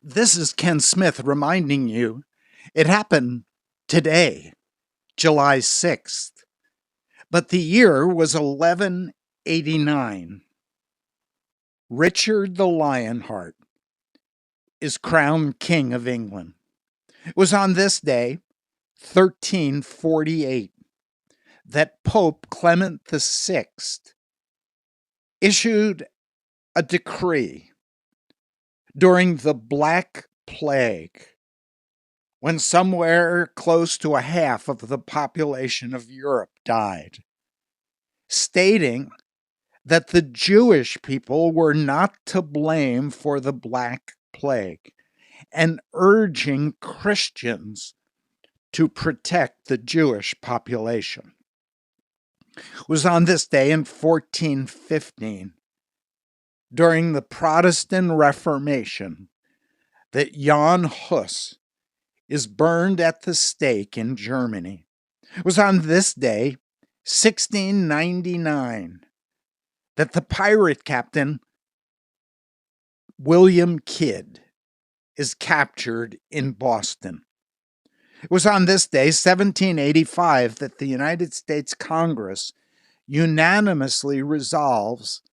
This is Ken Smith reminding you it happened today, July 6th, but the year was 1189. Richard the Lionheart is crowned King of England. It was on this day, 1348, that Pope Clement VI issued a decree during the Black Plague, when somewhere close to a half of the population of Europe died, stating that the Jewish people were not to blame for the Black Plague and urging Christians to protect the Jewish population. It was on this day in 1415, during the Protestant Reformation, that Jan Hus is burned at the stake in Germany. It was on this day, 1699, that the pirate captain William Kidd is captured in Boston. It was on this day, 1785, that the United States Congress unanimously resolves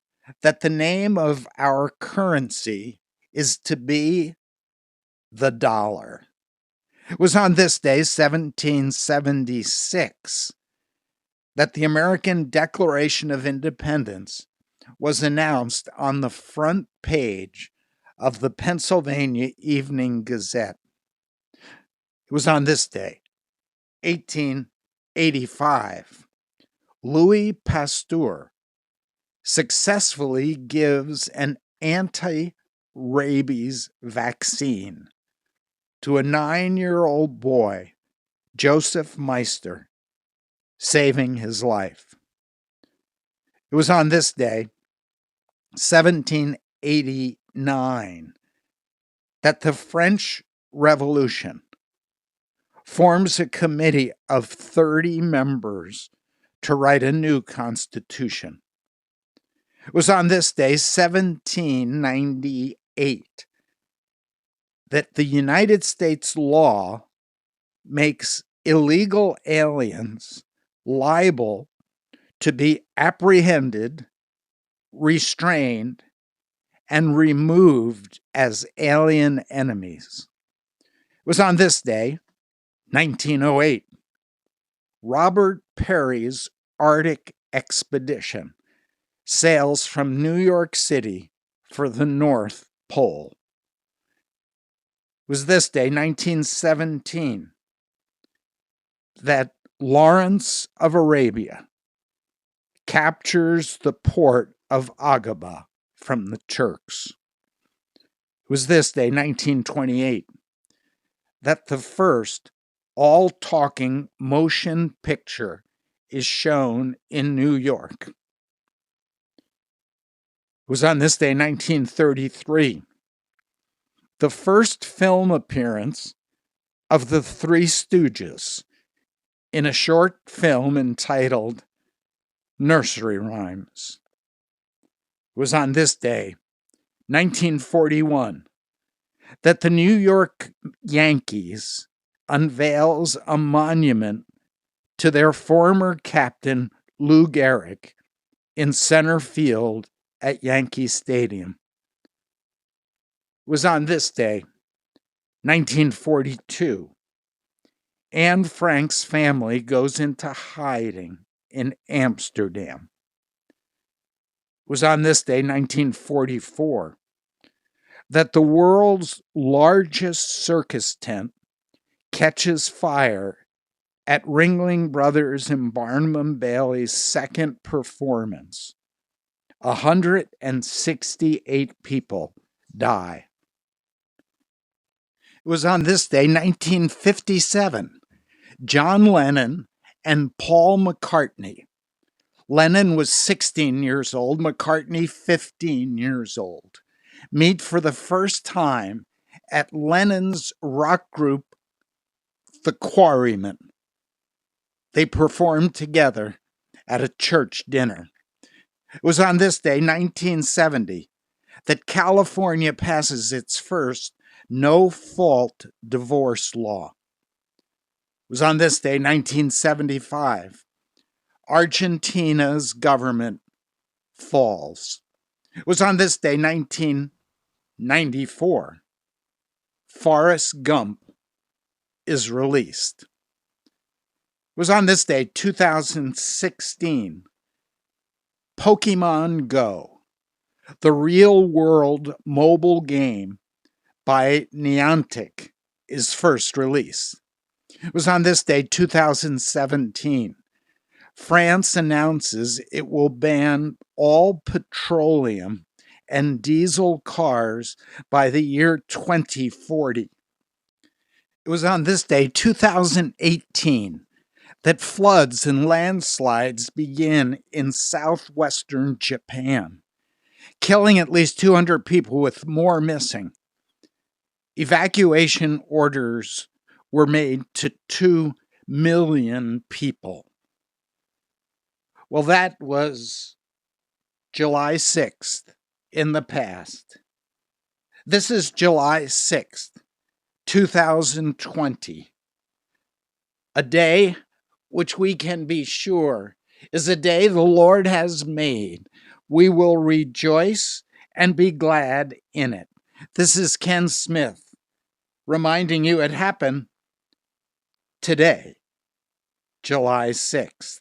that the name of our currency is to be the dollar. It was on this day, 1776, that the American Declaration of Independence was announced on the front page of the Pennsylvania Evening Gazette. It was on this day, 1885, Louis Pasteur successfully gives an anti-rabies vaccine to a 9-year-old boy, Joseph Meister, saving his life. It was on this day, 1789, that the French Revolution forms a committee of 30 members to write a new constitution. It was on this day, 1798, that the United States law makes illegal aliens liable to be apprehended, restrained, and removed as alien enemies. It was on this day, 1908, Robert Peary's Arctic expedition sails from New York City for the North Pole. It was this day, 1917, that Lawrence of Arabia captures the port of Aqaba from the Turks. It was this day, 1928, that the first all-talking motion picture is shown in New York. It was on this day, 1933, the first film appearance of the Three Stooges in a short film entitled Nursery Rhymes. It was on this day, 1941, that the New York Yankees unveils a monument to their former captain, Lou Gehrig, in center field at Yankee Stadium. It was on this day, 1942, Anne Frank's family goes into hiding in Amsterdam. It was on this day, 1944, that the world's largest circus tent catches fire at Ringling Brothers and Barnum Bailey's second performance. 168 people die. It was on this day, 1957, John Lennon and Paul McCartney. Lennon was 16 years old, McCartney 15 years old. Meet for the first time at Lennon's rock group, The Quarrymen. They performed together at a church dinner. It was on this day, 1970, that California passes its first no-fault divorce law. It was on this day, 1975, Argentina's government falls. It was on this day, 1994, Forrest Gump is released. It was on this day, 2016, Pokemon Go, the real-world mobile game by Niantic, is first released. It was on this day, 2017, France announces it will ban all petroleum and diesel cars by the year 2040. It was on this day, 2018, that floods and landslides begin in southwestern Japan, killing at least 200 people with more missing. Evacuation orders were made to 2 million people. Well, that was July 6th in the past. This is July 6th, 2020. A day which we can be sure is a day the Lord has made. We will rejoice and be glad in it. This is Ken Smith reminding you it happened today, July 6th.